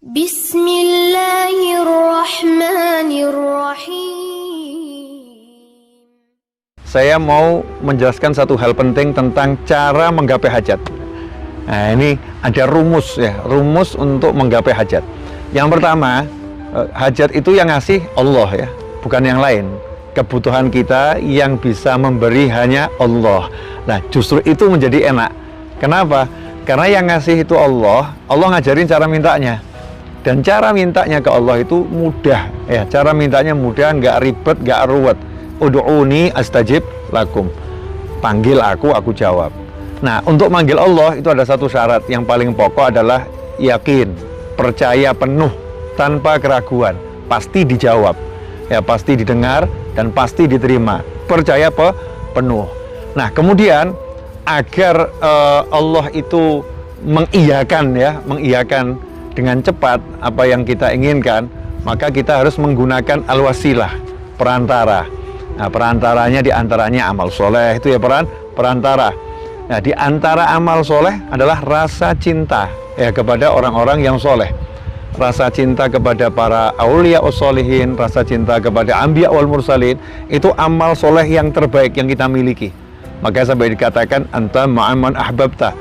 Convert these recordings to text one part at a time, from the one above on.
Bismillahirrahmanirrahim. Saya mau menjelaskan satu hal penting tentang cara menggapai hajat. Nah, ini ada rumus ya, rumus untuk menggapai hajat. Yang pertama, hajat itu yang ngasih Allah ya, bukan yang lain. Kebutuhan kita yang bisa memberi hanya Allah. Nah, justru itu menjadi enak. Kenapa? Karena yang ngasih itu Allah, Allah ngajarin cara mintanya. Dan cara mintanya ke Allah itu mudah ya, cara mintanya mudah, nggak ribet, nggak ruwet. Ud'uni astajib lakum. Panggil aku jawab. Nah, untuk manggil Allah itu ada satu syarat yang paling pokok adalah yakin, percaya penuh tanpa keraguan, pasti dijawab. Ya, pasti didengar dan pasti diterima. Percaya penuh. Nah, kemudian agar Allah itu mengiyakan ya, mengiyakan dengan cepat apa yang kita inginkan, maka kita harus menggunakan al-wasilah, perantara. Nah, perantaranya diantaranya amal soleh, itu ya perantara. Nah, di antara amal soleh adalah rasa cinta ya kepada orang-orang yang soleh, rasa cinta kepada para aulia ussolihin, rasa cinta kepada anbiya wal mursalin. Itu amal soleh yang terbaik yang kita miliki. Maka sampai dikatakan anta ma'aman ahbabta.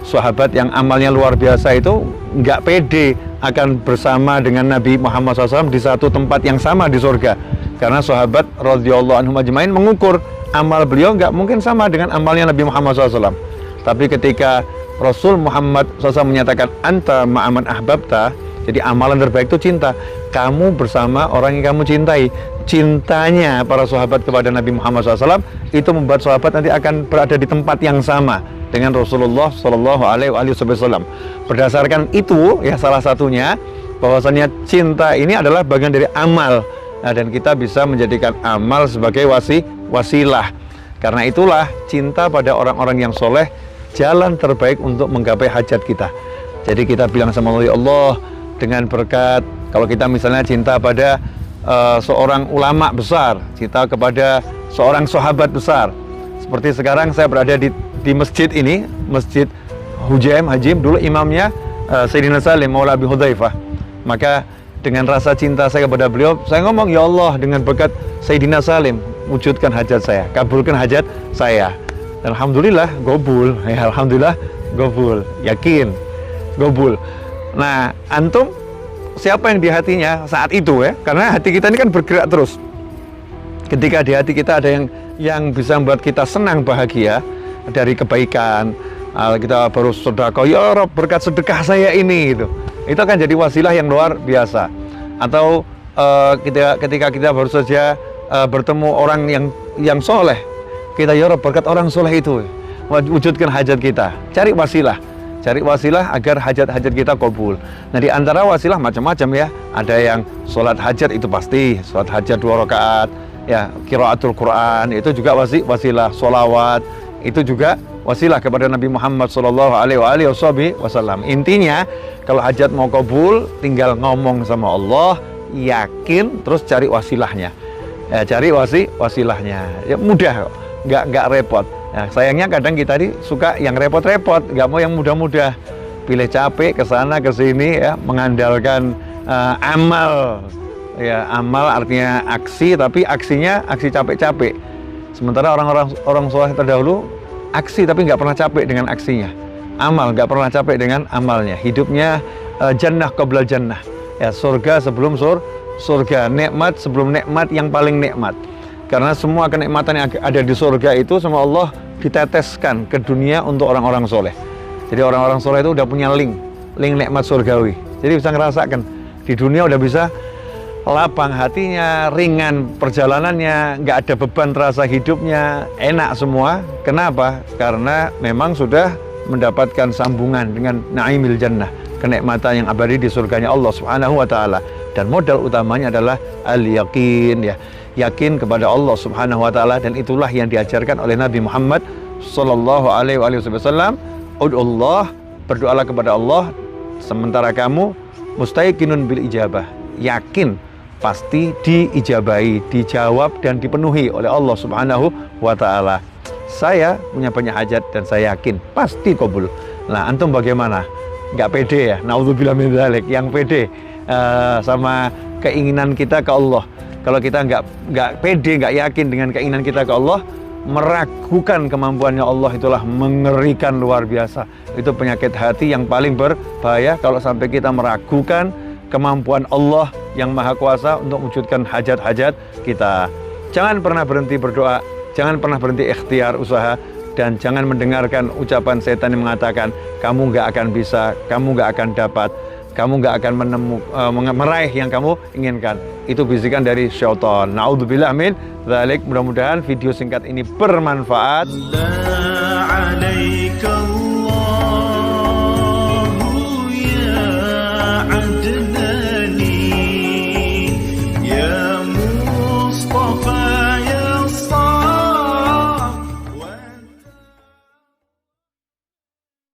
Sahabat yang amalnya luar biasa itu nggak pede akan bersama dengan Nabi Muhammad SAW di satu tempat yang sama di surga. Karena sahabat radhiyallahu anhum ajmain mengukur amal beliau nggak mungkin sama dengan amalnya Nabi Muhammad SAW. Tapi ketika Rasul Muhammad SAW menyatakan anta ma'aman ahbabta, jadi amalan terbaik itu cinta. Kamu bersama orang yang kamu cintai. Cintanya para sahabat kepada Nabi Muhammad SAW itu membuat sahabat nanti akan berada di tempat yang sama dengan Rasulullah SAW. Berdasarkan itu ya, salah satunya bahwasanya cinta ini adalah bagian dari amal. Nah, dan kita bisa menjadikan amal sebagai wasilah. Karena itulah cinta pada orang-orang yang soleh jalan terbaik untuk menggapai hajat kita. Jadi kita bilang sama Allah, dengan berkat, kalau kita misalnya cinta pada seorang ulama besar, cinta kepada seorang sahabat besar. Seperti sekarang saya berada di masjid ini, Masjid Hujaim Hajim, dulu imamnya Sayyidina Salim Maula Abi Hudzaifah. Maka dengan rasa cinta saya kepada beliau, saya ngomong, ya Allah, dengan berkat Sayyidina Salim, wujudkan hajat saya, kabulkan hajat saya. Dan alhamdulillah gobul, ya alhamdulillah gobul, yakin gobul. Nah, antum siapa yang di hatinya saat itu ya? Karena hati kita ini kan bergerak terus. Ketika di hati kita ada yang bisa membuat kita senang, bahagia dari kebaikan, kita baru sedekah, ya Rob, berkat sedekah saya ini, gitu. Itu akan jadi wasilah yang luar biasa. Atau ketika kita baru saja bertemu orang yang soleh, kita, ya Rob, berkat orang soleh itu wujudkan hajat kita. Cari wasilah agar hajat-hajat kita kabul. Nah, di antara wasilah macam-macam ya. Ada yang sholat hajat, itu pasti sholat hajat 2 rakaat ya, qiraatul Quran itu juga wasilah, sholawat itu juga wasilah kepada Nabi Muhammad SAW. Intinya kalau hajat mau kabul, tinggal ngomong sama Allah, yakin, terus cari wasilahnya ya, cari wasilahnya ya, mudah, nggak repot. Nah, sayangnya kadang kita suka yang repot-repot, nggak mau yang mudah-mudah, pilih capek ke sana ke sini ya, mengandalkan amal ya, amal artinya aksi, tapi aksinya aksi capek-capek. Sementara orang soleh terdahulu aksi tapi nggak pernah capek dengan aksinya, amal nggak pernah capek dengan amalnya. Hidupnya jannah qabla jannah ya, surga sebelum surga, nikmat sebelum nikmat yang paling nikmat. Karena semua kenikmatan yang ada di surga itu sama Allah diteteskan ke dunia untuk orang-orang soleh. Jadi orang-orang soleh itu udah punya link nikmat surgawi. Jadi bisa ngerasakan di dunia, udah bisa lapang hatinya, ringan perjalanannya, nggak ada beban terasa hidupnya, enak semua. Kenapa? Karena memang sudah mendapatkan sambungan dengan naimil jannah, kenikmatan yang abadi di surganya Allah Subhanahu wa taala. Dan modal utamanya adalah al-yaqin ya, yakin kepada Allah Subhanahu wa taala. Dan itulah yang diajarkan oleh Nabi Muhammad sallallahu alaihi wasallam. Ud'ullah, berdoalah kepada Allah sementara kamu mustaiqinun bil ijabah, yakin pasti diijabahi, dijawab dan dipenuhi oleh Allah Subhanahu wa taala. Saya punya banyak hajat dan saya yakin pasti kabul. Nah, antum bagaimana? nggak pede ya, naudzubillah min dzalik, yang pede sama keinginan kita ke Allah. Kalau kita nggak pede, nggak yakin dengan keinginan kita ke Allah, meragukan kemampuannya Allah, itulah mengerikan luar biasa. Itu penyakit hati yang paling berbahaya kalau sampai kita meragukan kemampuan Allah yang Maha Kuasa untuk mewujudkan hajat-hajat kita. Jangan pernah berhenti berdoa, jangan pernah berhenti ikhtiar usaha, dan jangan mendengarkan ucapan setan yang mengatakan kamu nggak akan bisa, kamu nggak akan dapat, kamu nggak akan meraih yang kamu inginkan. Itu bisikan dari syaitan. Naudzubillah min dzalik. Mudah-mudahan video singkat ini bermanfaat.